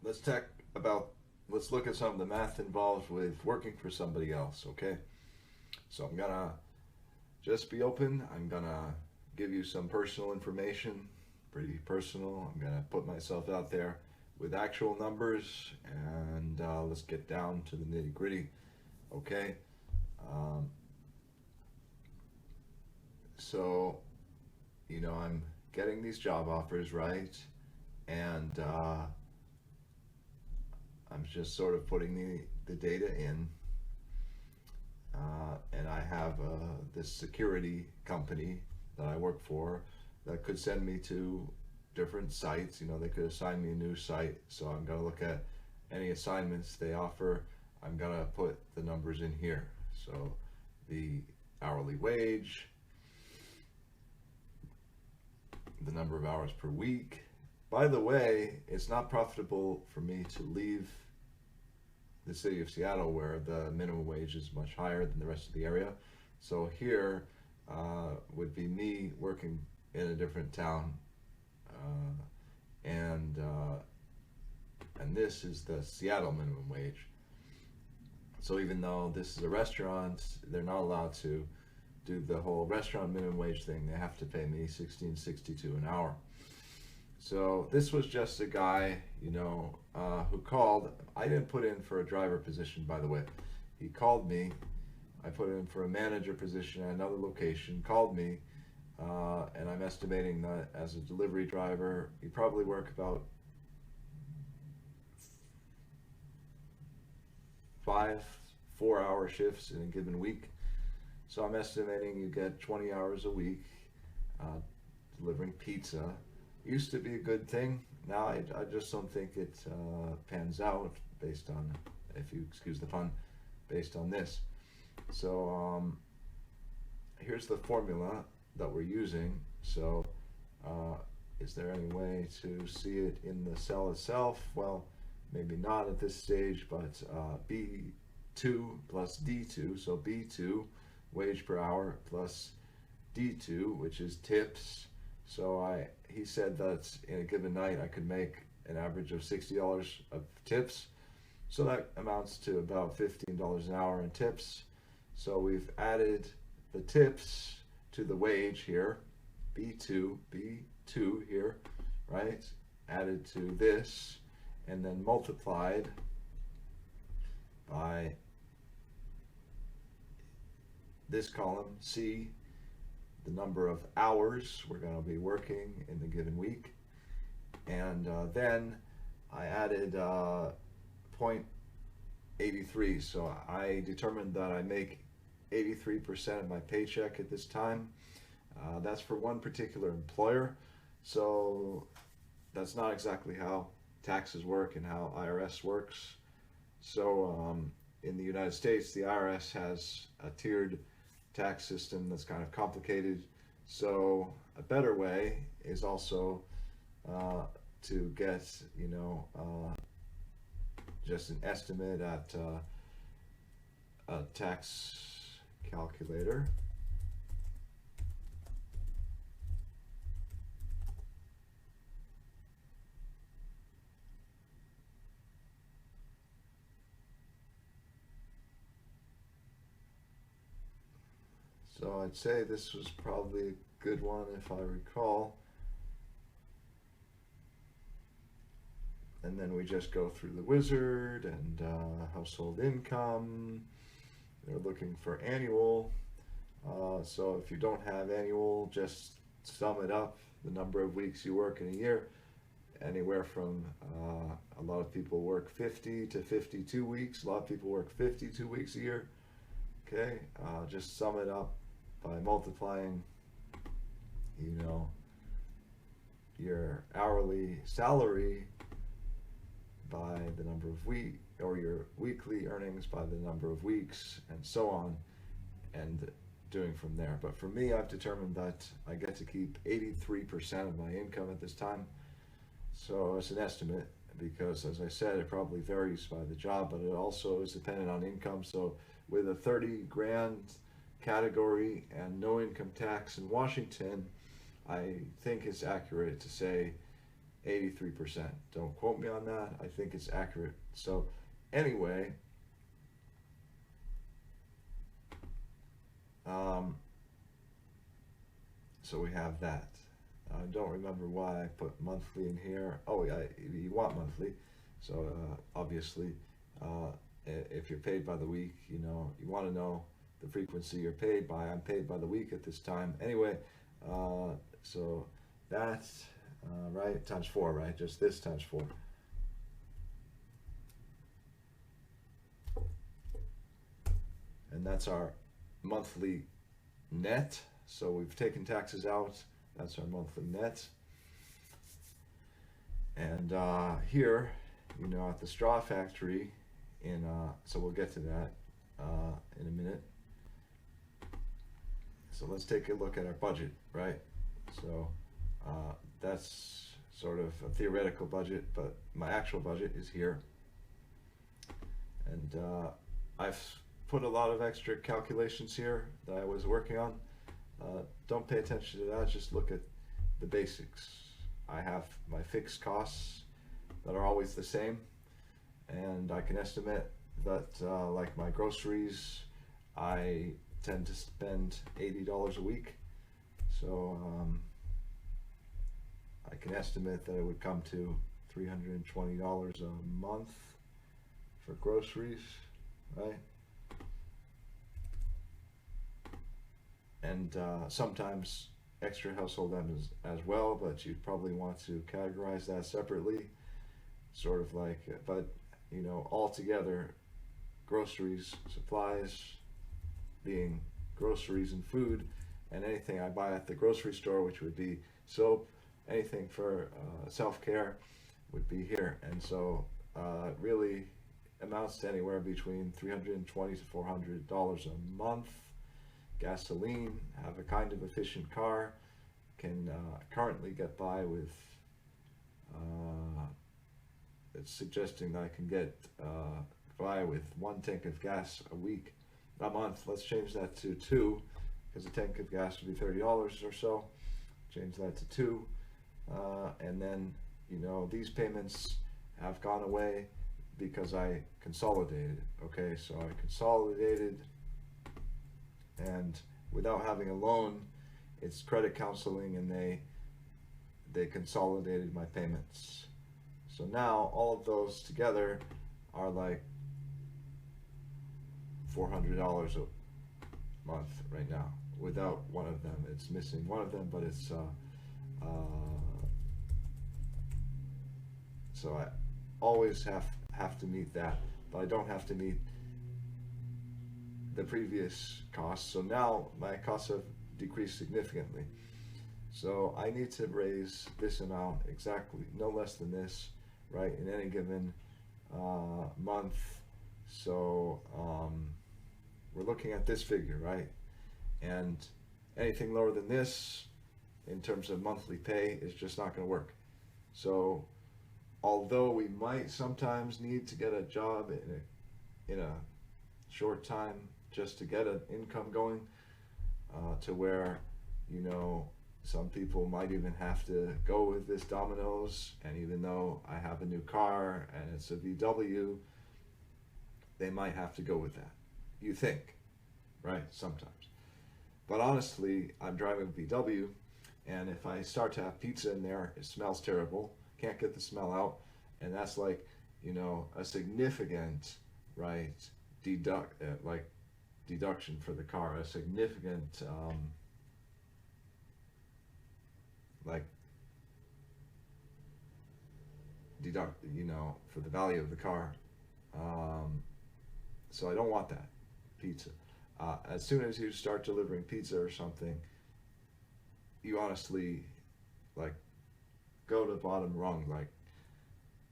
let's talk about, let's look at some of the math involved with working for somebody else, okay? So I'm gonna just be open. I'm gonna give you some personal information, pretty personal. I'm gonna put myself out there with actual numbers, and let's get down to the nitty gritty, okay? Um, so, I'm getting these job offers, right? And I'm just sort of putting the data in, and I have this security company that I work for that could send me to different sites. They could assign me a new site, so I'm going to look at any assignments they offer. I'm going to put the numbers in here. So the hourly wage, the number of hours per week. By the way, it's not profitable for me to leave the city of Seattle, where the minimum wage is much higher than the rest of the area. So here would be me working in a different town, and this is the Seattle minimum wage. So even though this is a restaurant, they're not allowed to do the whole restaurant minimum wage thing. They have to pay me $16.62 an hour. So this was just a guy, who called. I didn't put in for a driver position, by the way. He called me. I put in for a manager position at another location, called me, and I'm estimating that as a delivery driver, you probably work about 5 4-hour shifts in a given week. So I'm estimating you get 20 hours a week delivering pizza. Used to be a good thing. Now I just don't think it pans out based on, if you excuse the pun, based on this. So here's the formula that we're using. So is there any way to see it in the cell itself? Well, maybe not at this stage, but B2 plus D2, so B2, wage per hour, plus D2, which is tips. So he said that in a given night I could make an average of $60 of tips. So that amounts to about $15 an hour in tips. So we've added the tips to the wage here, B2 here, right? Added to this, and then multiplied by this column, C, the number of hours we're going to be working in the given week. And then I added 0.83. So I determined that I make 83% of my paycheck at this time. That's for one particular employer. So that's not exactly how taxes work and how IRS works. So in the United States, the IRS has a tiered tax system that's kind of complicated. So a better way is also to get, just an estimate at a tax calculator. So I'd say this was probably a good one if I recall. And then we just go through the wizard and household income. They're looking for annual. So if you don't have annual, just sum it up, the number of weeks you work in a year. Anywhere from, a lot of people work 50 to 52 weeks. A lot of people work 52 weeks a year. Okay, just sum it up by multiplying, your hourly salary by the number of weeks, or your weekly earnings by the number of weeks, and so on, and doing from there. But for me, I've determined that I get to keep 83% of my income at this time. So it's an estimate, because as I said, it probably varies by the job, but it also is dependent on income. So with a 30 grand category and no income tax in Washington, I think it's accurate to say 83%. Don't quote me on that. I think it's accurate. So anyway, so we have that. I don't remember why I put monthly in here. Oh, yeah, you want monthly. So obviously, if you're paid by the week, you want to know the frequency you're paid by. I'm paid by the week at this time. Anyway, so that's right, times 4, right? Just this times 4. And that's our monthly net. So we've taken taxes out. That's our monthly net. And here, at the straw factory, so we'll get to that in a minute. So let's take a look at our budget, right? So that's sort of a theoretical budget, but my actual budget is here. And I've put a lot of extra calculations here that I was working on. Don't pay attention to that, just look at the basics. I have my fixed costs that are always the same, and I can estimate that like my groceries, I tend to spend $80 a week. So I can estimate that it would come to $320 a month for groceries, right? And sometimes extra household items as well, but you'd probably want to categorize that separately, sort of like, but all together, groceries, supplies, being groceries and food, and anything I buy at the grocery store, which would be soap, anything for self-care would be here. And so really amounts to anywhere between $320 to $400 a month. Gasoline, have a kind of efficient car, can currently get by with, it's suggesting that I can get by with 1 tank of gas a month. Let's change that to 2, because a tank of gas would be $30 or so. Change that to 2, and then these payments have gone away because I consolidated. Okay, so I consolidated, and without having a loan, it's credit counseling, and they consolidated my payments. So now all of those together are like $400 a month right now, without one of them. It's missing one of them, but it's so I always have to meet that, but I don't have to meet the previous costs. So now my costs have decreased significantly. So I need to raise this amount exactly, no less than this, right, in any given month. So we're looking at this figure, right? And anything lower than this in terms of monthly pay is just not going to work. So although we might sometimes need to get a job in a short time just to get an income going, to where some people might even have to go with this Domino's, and even though I have a new car and it's a VW, they might have to go with that. You think, right? Sometimes. But honestly, I'm driving a VW, and if I start to have pizza in there, it smells terrible. Can't get the smell out, and that's like, a significant, right, deduction for the car, a significant, deduct, for the value of the car. So I don't want that pizza. As soon as you start delivering pizza or something, you honestly, go to the bottom rung.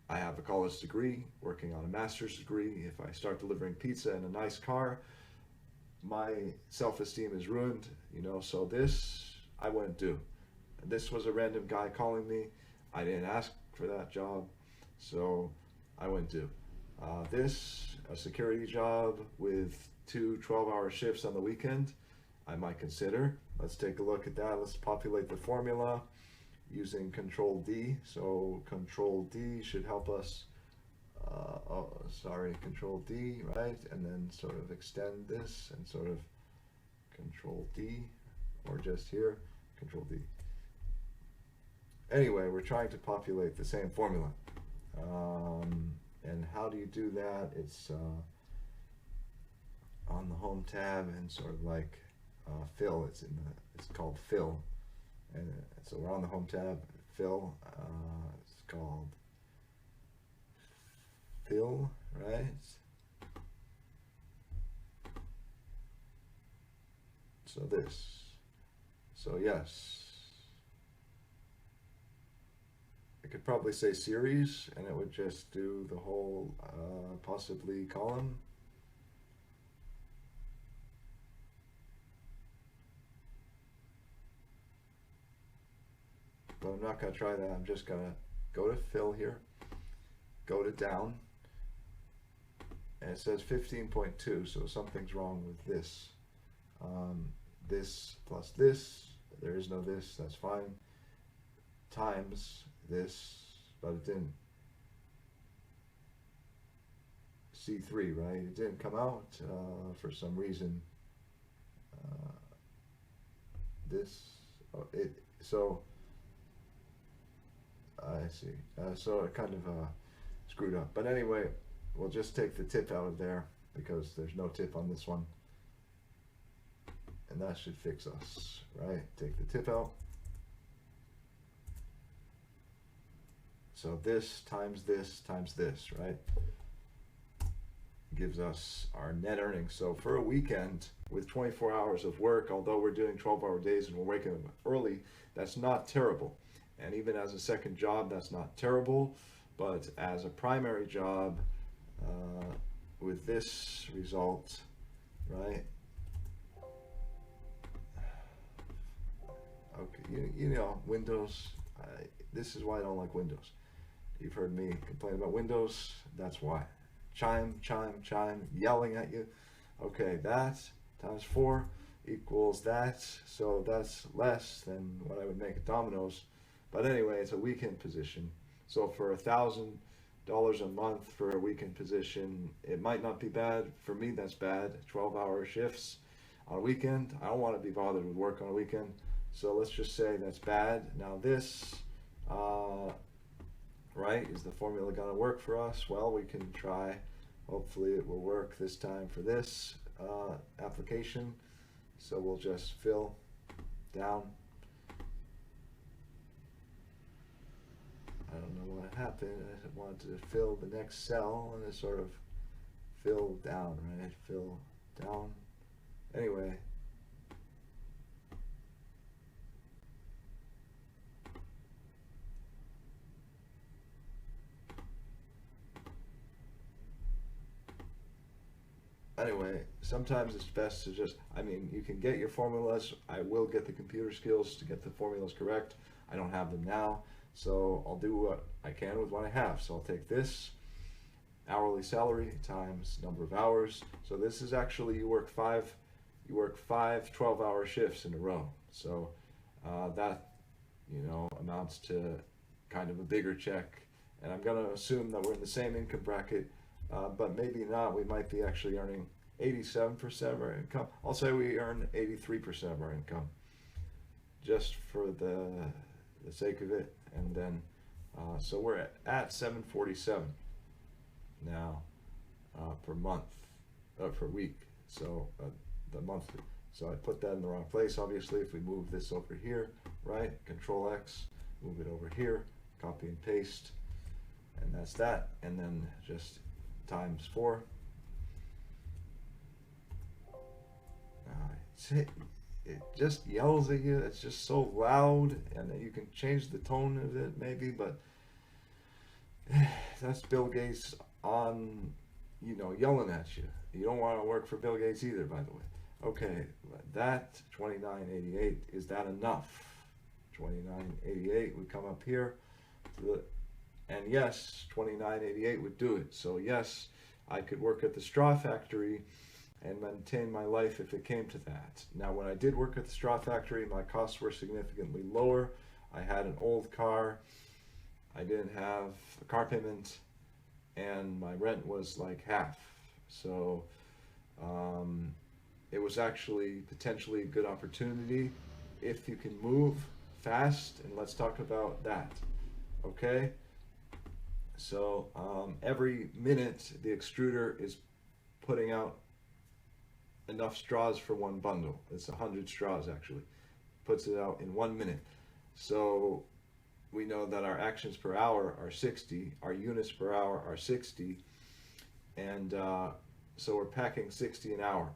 I have a college degree, working on a master's degree. If I start delivering pizza in a nice car, my self-esteem is ruined, so this I wouldn't do. This was a random guy calling me. I didn't ask for that job, so I wouldn't do. This, a security job with 2 12-hour shifts on the weekend, I might consider. Let's take a look at that. Let's populate the formula. using Control D. So Control D should help us, Control D, right? And then sort of extend this and sort of Control D, or just here, Control D. Anyway, we're trying to populate the same formula. And how do you do that? It's on the Home tab and sort of like fill. It's called fill, and so we're on the Home tab. Fill. It's called fill, right? So this. So yes. I could probably say series, and it would just do the whole possibly column. But I'm not going to try that. I'm just going to go to fill here, go to down, and it says 15.2, so something's wrong with this. This plus this, there is no this, that's fine, times this, but it didn't. C3, right? It didn't come out for some reason. So I see. So it kind of screwed up. But anyway, we'll just take the tip out of there because there's no tip on this one. And that should fix us, right? Take the tip out. So this times this times this, right? Gives us our net earnings. So for a weekend with 24 hours of work, although we're doing 12-hour days and we're waking up early, that's not terrible. And even as a second job, that's not terrible. But as a primary job, with this result, right? Okay, you know, Windows, this is why I don't like Windows. You've heard me complain about Windows, that's why. Chime, chime, chime, yelling at you. Okay, that times 4 equals that, so that's less than what I would make at Domino's. But anyway, it's a weekend position. So for $1,000 a month for a weekend position, it might not be bad. For me, that's bad. 12-hour shifts on a weekend. I don't want to be bothered with work on a weekend. So let's just say that's bad. Now this, right, is the formula going to work for us? Well, we can try. Hopefully it will work this time for this application. So we'll just fill down. I don't know what happened. I wanted to fill the next cell and it sort of filled down, right? Fill down. Anyway. Anyway, sometimes it's best to just, I mean, you can get your formulas. I will get the computer skills to get the formulas correct. I don't have them now, so I'll do what I can with what I have. So I'll take this hourly salary times number of hours. So this is actually, you work five 12-hour shifts in a row. So that, you know, amounts to kind of a bigger check. And I'm going to assume that we're in the same income bracket. But maybe not. We might be actually earning 87% of our income. I'll say we earn 83% of our income, just for the sake of it. And then, so we're at 747 now per month, per week. So the monthly. So I put that in the wrong place. Obviously, if we move this over here, right? Control X, move it over here, copy and paste, and that's that. And then just times 4. It just yells at you. It's just so loud, and you can change the tone of it maybe, but that's Bill Gates on, you know, yelling at you. You don't want to work for Bill Gates either, by the way. Okay, that 2988, is that enough? 2988 would come up here to the, and yes, 2988 would do it. So yes, I could work at the straw factory and maintain my life if it came to that. Now, when I did work at the straw factory, my costs were significantly lower. I had an old car, I didn't have a car payment, and my rent was like half. So it was actually potentially a good opportunity if you can move fast, and let's talk about that. Okay? So every minute the extruder is putting out enough straws for one bundle. It's 100 straws actually. Puts it out in 1 minute. So we know that our actions per hour are 60, our units per hour are 60, and so we're packing 60 an hour.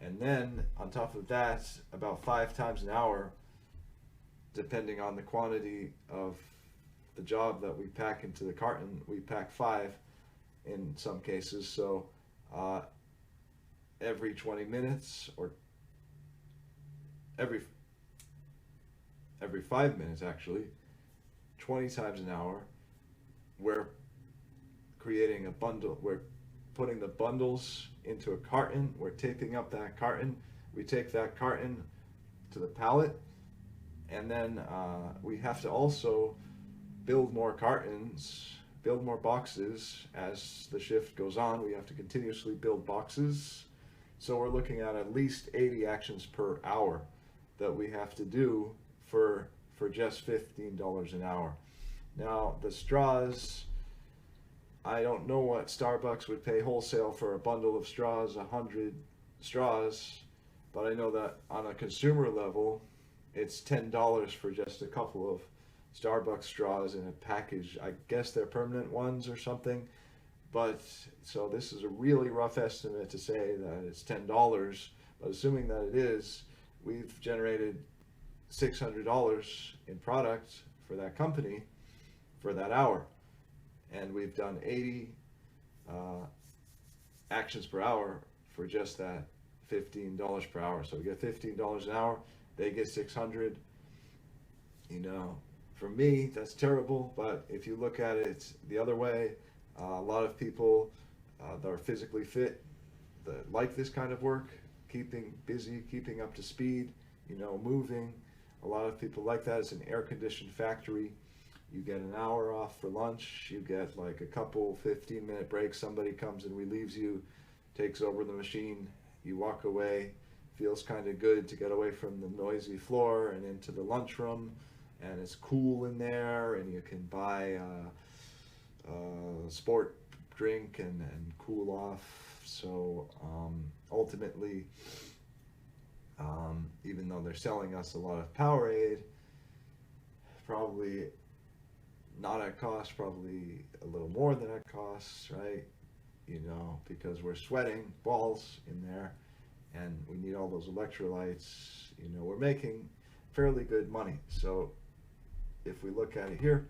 And then on top of that, about 5 times an hour, depending on the quantity of the job that we pack into the carton, we pack 5 in some cases. So every 20 minutes, or every 5 minutes actually, 20 times an hour, we're creating a bundle. We're putting the bundles into a carton. We're taping up that carton. We take that carton to the pallet, and then we have to also build more cartons, build more boxes as the shift goes on. We have to continuously build boxes. So we're looking at least 80 actions per hour that we have to do for just $15 an hour. Now the straws, I don't know what Starbucks would pay wholesale for a bundle of straws, 100 straws, but I know that on a consumer level, it's $10 for just a couple of Starbucks straws in a package. I guess they're permanent ones or something, but so this is a really rough estimate to say that it's $10, but assuming that it is, we've generated $600 in product for that company for that hour, and we've done 80 actions per hour for just that $15 per hour. So we get $15 an hour, they get 600. You know, for me, that's terrible, but if you look at it the other way, a lot of people that are physically fit, that like this kind of work, keeping busy, keeping up to speed, you know, moving. A lot of people like that. It's an air-conditioned factory. You get an hour off for lunch. You get like a couple 15-minute breaks. Somebody comes and relieves you, takes over the machine. You walk away. Feels kind of good to get away from the noisy floor and into the lunchroom. And it's cool in there, and you can buy a sport drink and cool off. So ultimately, even though they're selling us a lot of Powerade, probably not at cost, probably a little more than at cost, right? You know, because we're sweating balls in there, and we need all those electrolytes. You know, we're making fairly good money. So if we look at it here,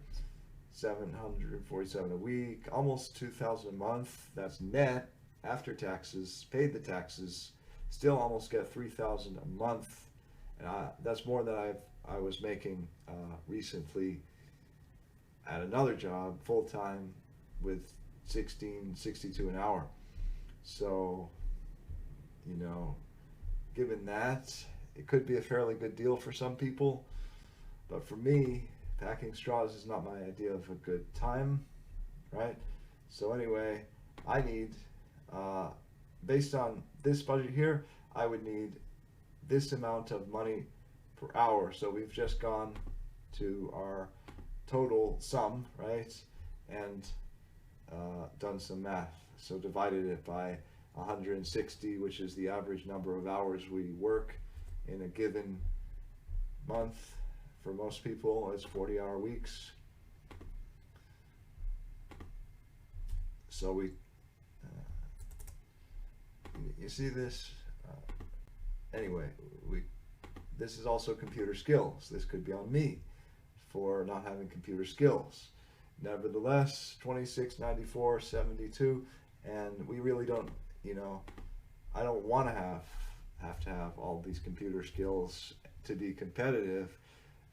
747 a week, almost 2,000 a month. That's net after taxes. Paid the taxes, still almost get 3,000 a month, and that's more than I was making recently at another job full time with $16.62 an hour. So, you know, given that, it could be a fairly good deal for some people, but for me, packing straws is not my idea of a good time, right? So anyway, I need, based on this budget here, I would need this amount of money per hour. So we've just gone to our total sum, right? And done some math. So divided it by 160, which is the average number of hours we work in a given month. For most people, it's 40-hour weeks. So we, you see this? Anyway, this is also computer skills. This could be on me for not having computer skills. Nevertheless, 26.94, 72, and we really don't, you know, I don't want to have to have all these computer skills to be competitive.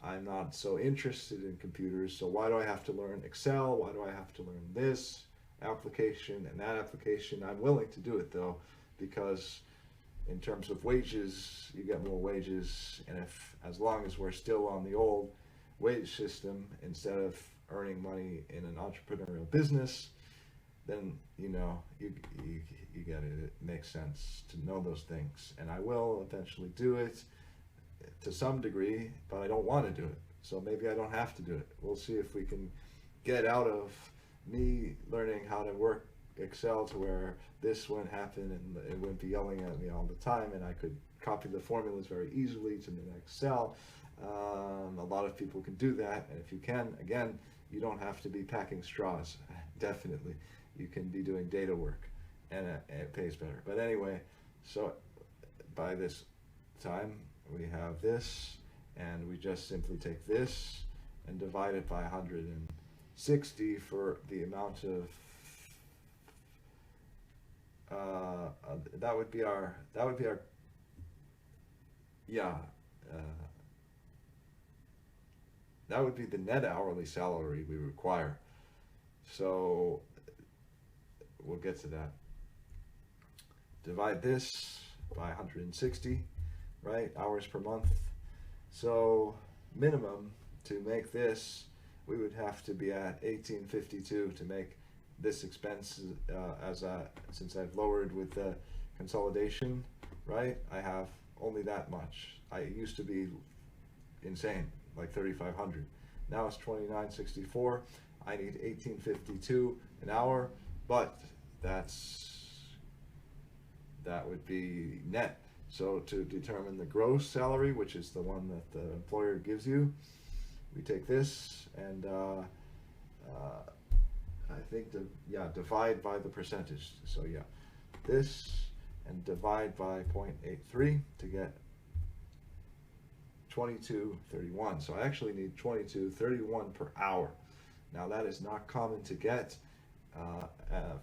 I'm not so interested in computers, so why do I have to learn Excel? Why do I have to learn this application and that application? I'm willing to do it though, because in terms of wages, you get more wages, and as long as we're still on the old wage system instead of earning money in an entrepreneurial business, then you get it. It makes sense to know those things, and I will eventually do it to some degree, but I don't want to do it. So maybe I don't have to do it. We'll see if we can get out of me learning how to work Excel to where this wouldn't happen and it wouldn't be yelling at me all the time, and I could copy the formulas very easily to the next cell. A lot of people can do that, and if you can, again, you don't have to be packing straws. Definitely, you can be doing data work, and it pays better. But anyway, so by this time we have this, and we just simply take this and divide it by 160 for the amount of that would be our yeah that would be the net hourly salary we require. So we'll get to that. Divide this by 160, right? Hours per month. So minimum to make this, we would have to be at 1852 to make this expense, since I've lowered with the consolidation, right? I have only that much. I used to be insane, like 3,500. Now it's 29.64. I need 18.52 an hour, but that would be net. So to determine the gross salary, which is the one that the employer gives you, we take this and I think divide by the percentage. So yeah, this and divide by 0.83 to get 22.31. So I actually need 22.31 per hour. Now that is not common to get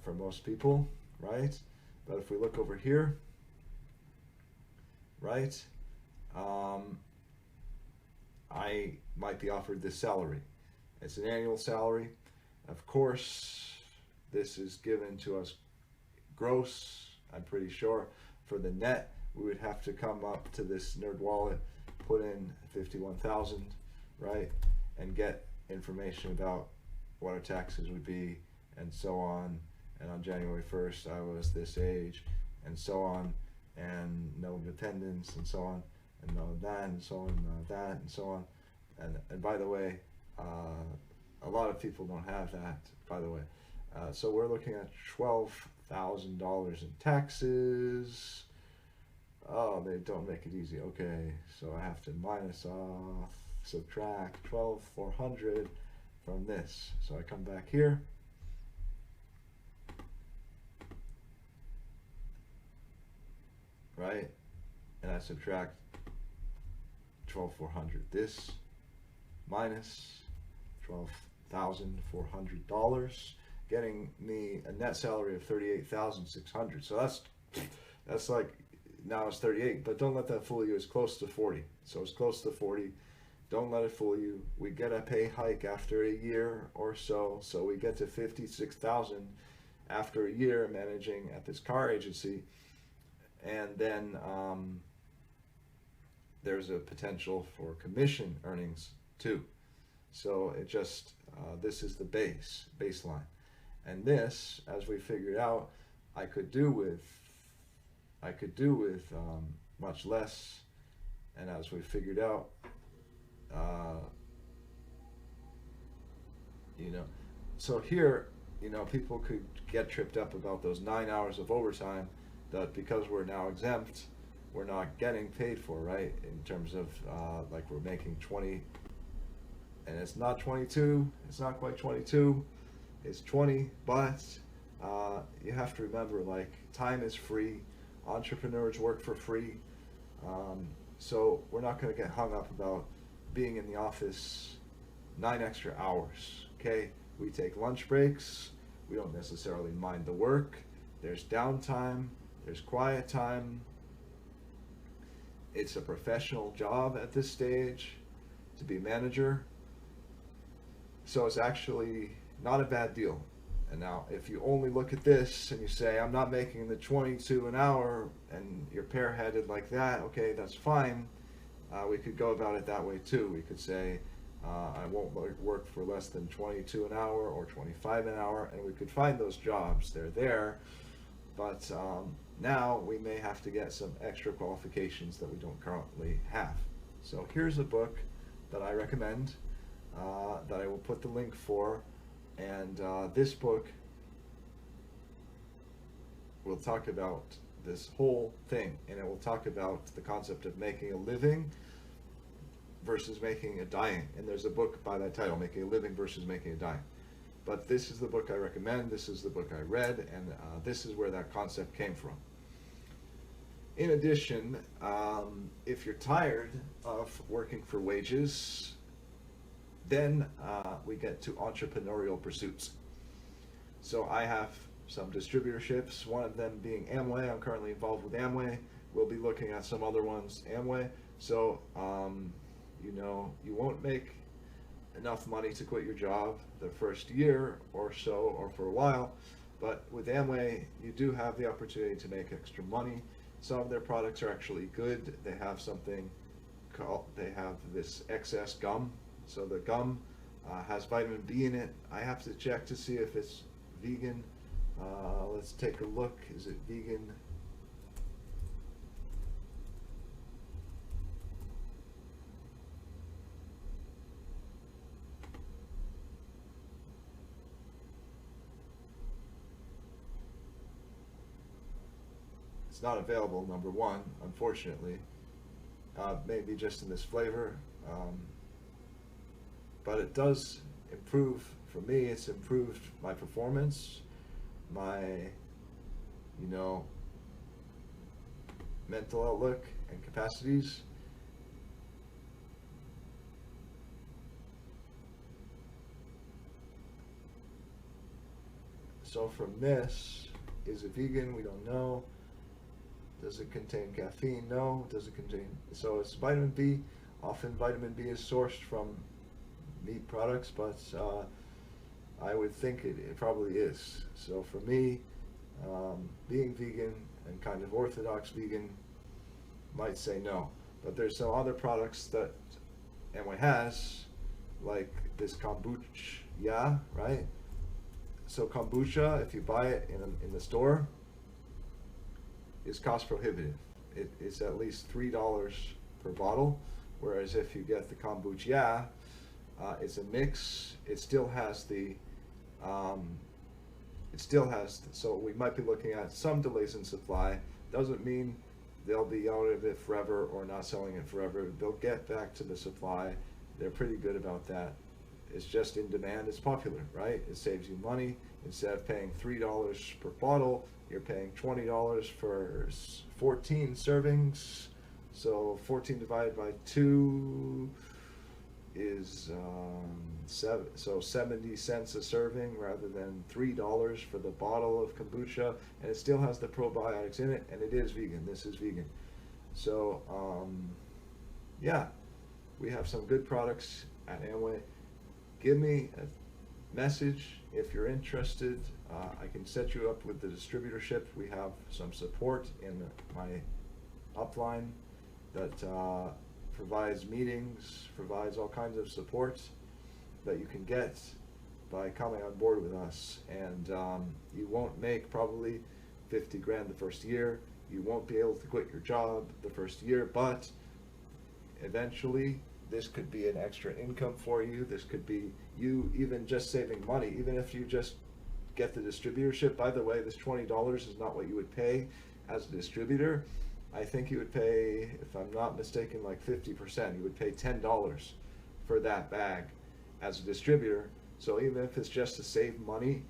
for most people, right? But if we look over here, right, I might be offered this salary. It's an annual salary. Of course, this is given to us gross, I'm pretty sure. For the net, we would have to come up to this nerd wallet, put in 51,000, right, and get information about what our taxes would be, and so on. And on January 1st, I was this age, and so on, and no dependents, and so on, and no that, and so on, that, and so on. And by the way, a lot of people don't have that, by the way. So we're looking at $12,000 in taxes. Oh, they don't make it easy. Okay, so I have to minus off, subtract 12,400 from this. So I come back here. Right? And I subtract 12,400. This minus $12,400, getting me a net salary of $38,600. So that's like, now it's 38, but don't let that fool you. It's close to 40. So it's close to 40. Don't let it fool you. We get a pay hike after a year or so. So we get to 56,000 after a year managing at this car agency. And then there's a potential for commission earnings too. So it just, this is the baseline. And this, as we figured out, I could do with much less. And as we figured out, so here, people could get tripped up about those 9 hours of overtime that because we're now exempt, we're not getting paid for, right? In terms of like we're making 20, and it's not 22, it's not quite 22, it's 20, but you have to remember, like, time is free, entrepreneurs work for free, so we're not going to get hung up about being in the office 9 extra hours, okay? We take lunch breaks, we don't necessarily mind the work, there's downtime, there's quiet time. It's a professional job at this stage to be manager. So it's actually not a bad deal. And now if you only look at this and you say, I'm not making the 22 an hour, and you're pear-headed like that, okay, that's fine. We could go about it that way too. We could say, I won't work for less than 22 an hour or 25 an hour, and we could find those jobs. They're there, but now we may have to get some extra qualifications that we don't currently have. So here's a book that I recommend, that I will put the link for, and this book will talk about this whole thing, and it will talk about the concept of making a living versus making a dime. And there's a book by that title, Making a Living versus Making a Dime. But this is the book I recommend, this is the book I read, and this is where that concept came from. In addition, if you're tired of working for wages, then we get to entrepreneurial pursuits. So I have some distributorships, one of them being Amway. I'm currently involved with Amway. We'll be looking at some other ones, Amway. So, you know, you won't make enough money to quit your job the first year or so, or for a while, but with Amway, you do have the opportunity to make extra money. Some of their products are actually good. They have something called, they have this excess gum. So the gum has vitamin B in it. I have to check to see if it's vegan. Let's take a look. Is it vegan? It's not available, number one, unfortunately. Maybe just in this flavor. But it does improve, for me, it's improved my performance, my, you know, mental outlook and capacities. So from this, is it vegan? We don't know. Does it contain caffeine? No. Does it contain, so it's vitamin B. Often vitamin B is sourced from meat products, but I would think it probably is. So for me, being vegan and kind of orthodox vegan, might say no. But there's some other products that Amway has, like this kombucha, right? So kombucha, if you buy it in the store, is cost prohibitive. It's at least $3 per bottle, whereas if you get the kombucha, it's a mix. It still has the, so we might be looking at some delays in supply. Doesn't mean they'll be out of it forever or not selling it forever. They'll get back to the supply. They're pretty good about that. It's just in demand, it's popular, right? It saves you money. Instead of paying $3 per bottle, you're paying $20 for 14 servings. So 14 divided by 2 is 70 cents a serving rather than $3 for the bottle of kombucha, and it still has the probiotics in it, and it is vegan. This is vegan. So yeah, we have some good products at Amway. Give me a message if you're interested. I can set you up with the distributorship. We have some support in my upline that provides meetings, provides all kinds of support that you can get by coming on board with us. And you won't make probably 50 grand the first year. You won't be able to quit your job the first year, but eventually this could be an extra income for you. This could be you even just saving money, even if you just get the distributorship. By the way, this $20 is not what you would pay as a distributor. I think you would pay, if I'm not mistaken, like 50%. You would pay $10 for that bag as a distributor. So even if it's just to save money,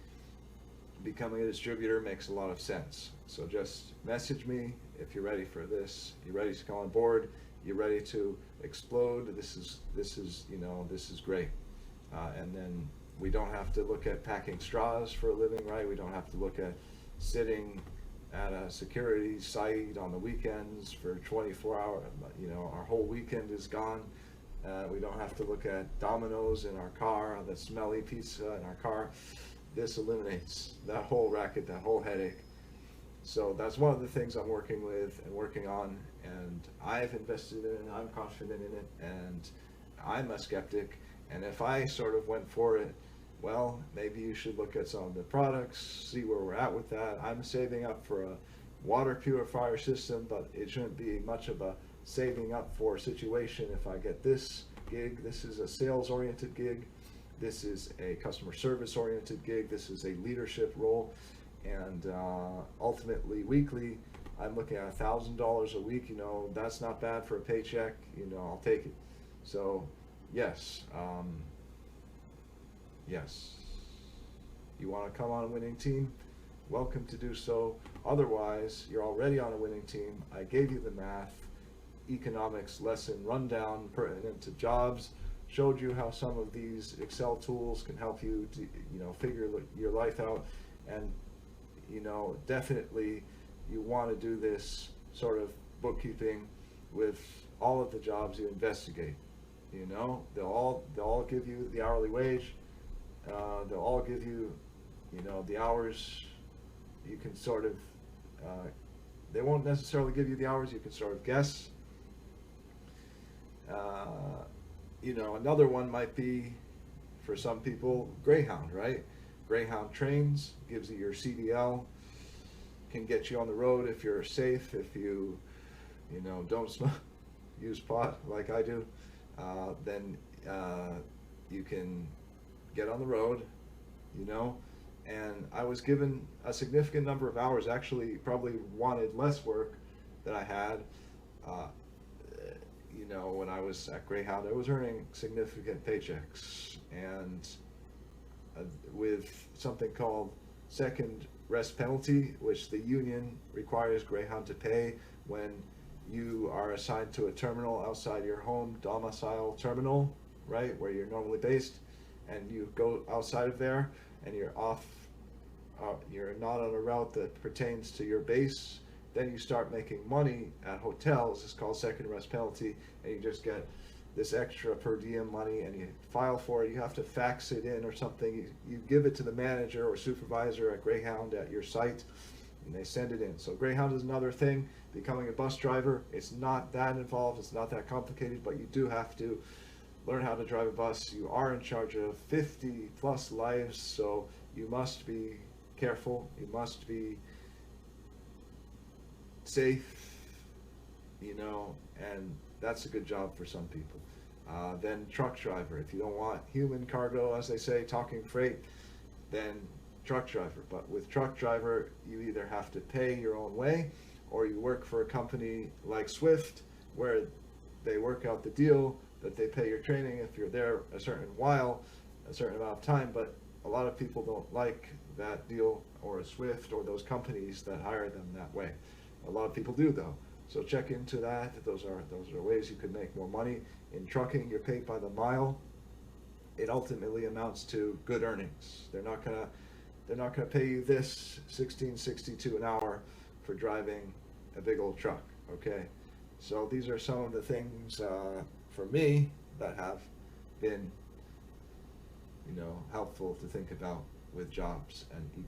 becoming a distributor makes a lot of sense. So just message me if you're ready for this. You're ready to come on board. You're ready to explode. This is you know, this is great. And then we don't have to look at packing straws for a living, right? We don't have to look at sitting at a security site on the weekends for 24 hours. You know, our whole weekend is gone. We don't have to look at Domino's in our car, the smelly pizza in our car. This eliminates that whole racket, that whole headache. So that's one of the things I'm working with and working on, and I've invested in it, I'm confident in it, and I'm a skeptic, And if I sort of went for it, well, maybe you should look at some of the products, see where we're at with that. I'm saving up for a water purifier system, but it shouldn't be much of a saving up for situation if I get this gig. This is a sales oriented gig. This is a customer service oriented gig. This is a leadership role. And ultimately weekly, I'm looking at $1,000 a week. You know, that's not bad for a paycheck. You know, I'll take it. So yes, yes, you want to come on a winning team? Welcome to do so. Otherwise, you're already on a winning team. I gave you the math, economics lesson rundown pertinent to jobs, showed you how some of these Excel tools can help you to, you know, figure your life out. And, you know, definitely you want to do this sort of bookkeeping with all of the jobs you investigate. You know, they'll all give you the hourly wage. They'll all give you, you know, the hours. You can sort of, they won't necessarily give you the hours. You can sort of guess. You know, another one might be, for some people, Greyhound, right? Greyhound trains, gives you your CDL, can get you on the road if you're safe, if you know, don't use pot like I do, then you can get on the road, you know. And I was given a significant number of hours, actually probably wanted less work than I had. You know, when I was at Greyhound, I was earning significant paychecks, and with something called second rest penalty, which the union requires Greyhound to pay when you are assigned to a terminal outside your home domicile terminal, right, where you're normally based, and you go outside of there and you're off, you're not on a route that pertains to your base, then you start making money at hotels. It's called second rest penalty, and you just get this extra per diem money, and you file for it. You have to fax it in or something. You give it to the manager or supervisor at Greyhound at your site, and they send it in. So Greyhound is another thing. Becoming a bus driver, it's not that involved, it's not that complicated, but you do have to learn how to drive a bus. You are in charge of 50 plus lives, so you must be careful, you must be safe, you know, and that's a good job for some people. Then truck driver, if you don't want human cargo, as they say, talking freight, then truck driver. But with truck driver, you either have to pay your own way, or you work for a company like Swift, where they work out the deal that they pay your training if you're there a certain while, a certain amount of time. But a lot of people don't like that deal, or Swift, or those companies that hire them that way. A lot of people do, though. So check into that. Those are ways you could make more money. In trucking, you're paid by the mile. It ultimately amounts to good earnings. They're not gonna pay you this $16.62 an hour for driving a big old truck. Okay, so these are some of the things for me that have been, you know, helpful to think about with jobs and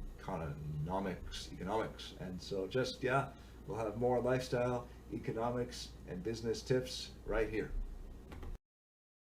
economics. And so just, yeah, we'll have more lifestyle, economics, and business tips right here.